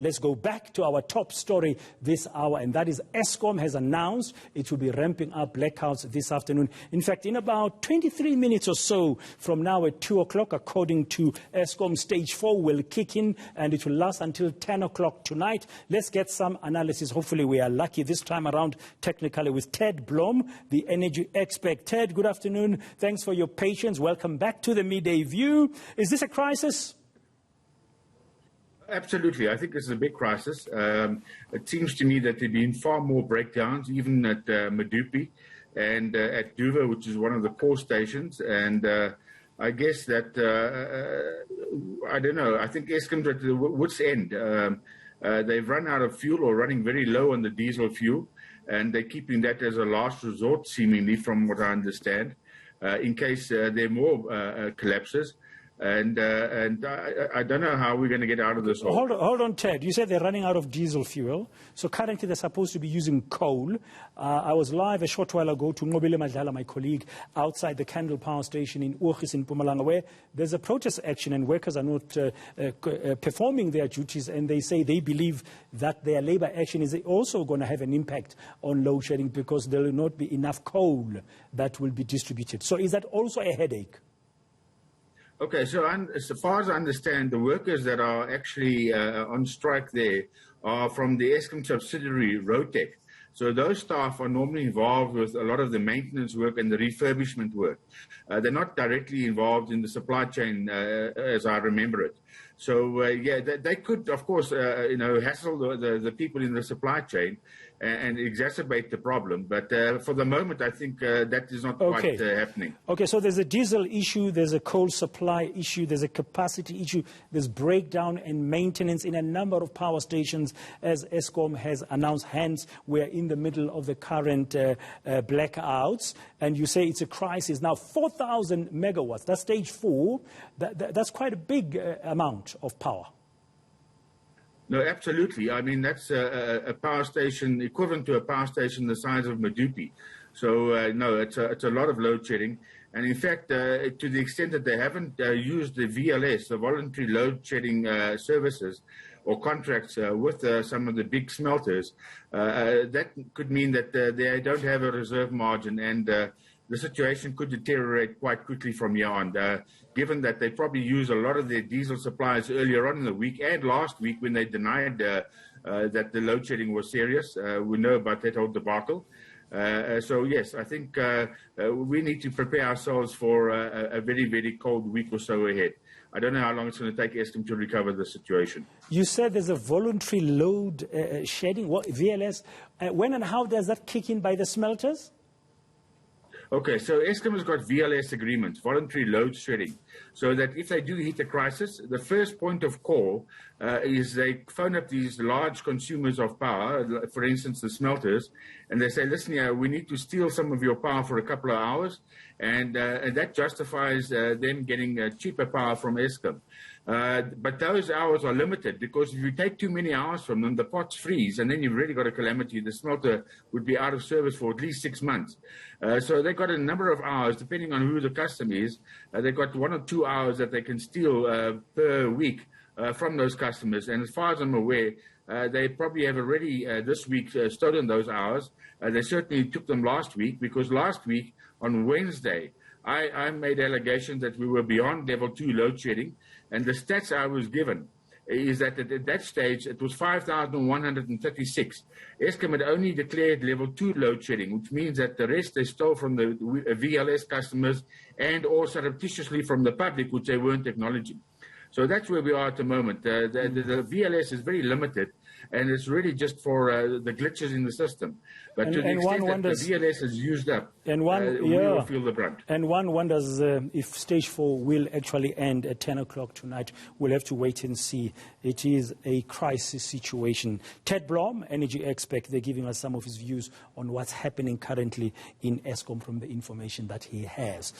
Let's go back to our top story this hour, and that is Eskom has announced it will be ramping up blackouts this afternoon. In fact, in about 23 minutes or so from now at 2 o'clock, according to Eskom, Stage 4 will kick in, and it will last until 10 o'clock tonight. Let's get some analysis. Hopefully, we are lucky this time around, technically, with Ted Blom, the energy expert. Ted, good afternoon. Thanks for your patience. Welcome back to the Midday View. Is this a crisis? Absolutely. I think this is a big crisis. It seems to me that there have been far more breakdowns, even at Medupi and at Duva, which is one of the core stations. And I guess that, I don't know, I think Eskom's at the wit's end. They've run out of fuel or running very low on the diesel fuel, and they're keeping that as a last resort, seemingly, from what I understand, in case there are more collapses. And I don't know how we're going to get out of this. Hold on, Ted. You said they're running out of diesel fuel. So currently they're supposed to be using coal. I was live a short while ago to Ngobile Madlala, my colleague, outside the Candle Power Station in Urgis in Mpumalanga, where there's a protest action and workers are not performing their duties, and they say they believe that their labor action is also going to have an impact on load shedding because there will not be enough coal that will be distributed. So is that also a headache? Okay, so as far as I understand, the workers that are actually on strike there are from the Eskom subsidiary Rotec. So those staff are normally involved with a lot of the maintenance work and the refurbishment work. They're not directly involved in the supply chain, as I remember it. So, yeah, they could, of course, hassle the people in the supply chain and exacerbate the problem. But for the moment, I think that is not quite happening. Okay, so there's a diesel issue, there's a coal supply issue, there's a capacity issue, there's breakdown and maintenance in a number of power stations, as Eskom has announced. Hence, we're in the middle of the current blackouts, and you say it's a crisis. Now, 4,000 megawatts, that's stage 4, that's quite a big amount of power. No, absolutely. I mean, that's a power station equivalent to a power station the size of Medupi. So, no, it's a lot of load shedding. And in fact, to the extent that they haven't used the VLS, the voluntary load shedding services or contracts with some of the big smelters, that could mean that they don't have a reserve margin, and the situation could deteriorate quite quickly from here on, given that they probably used a lot of their diesel supplies earlier on in the week and last week when they denied that the load shedding was serious. We know about that whole debacle. So, yes, I think we need to prepare ourselves for a very, very cold week or so ahead. I don't know how long it's going to take Eskom to recover the situation. You said there's a voluntary load shedding, what, VLS. When and how does that kick in by the smelters? Okay, so Eskom has got VLS agreements, voluntary load shedding, so that if they do hit a crisis, the first point of call is they phone up these large consumers of power, for instance, the smelters, and they say, listen, we need to steal some of your power for a couple of hours, and that justifies them getting cheaper power from Eskom. But those hours are limited, because if you take too many hours from them, the pots freeze, and then you've really got a calamity. The smelter would be out of service for at least 6 months. So they've got a number of hours, depending on who the customer is. They've got 1 or 2 hours that they can steal per week from those customers. And as far as I'm aware, they probably have already this week stolen those hours. They certainly took them last week, because last week on Wednesday, I made allegations that we were beyond level 2 load shedding, and the stats I was given is that at that stage it was 5,136. Eskom had only declared level 2 load shedding, which means that the rest they stole from the VLS customers and or surreptitiously from the public, which they weren't acknowledging. So that's where we are at the moment. The VLS is very limited, and it's really just for the glitches in the system. But to the extent that the VLS is used up, we will feel the brunt. And one wonders if Stage 4 will actually end at 10 o'clock tonight. We'll have to wait and see. It is a crisis situation. Ted Blom, energy expert, they're giving us some of his views on what's happening currently in Eskom from the information that he has.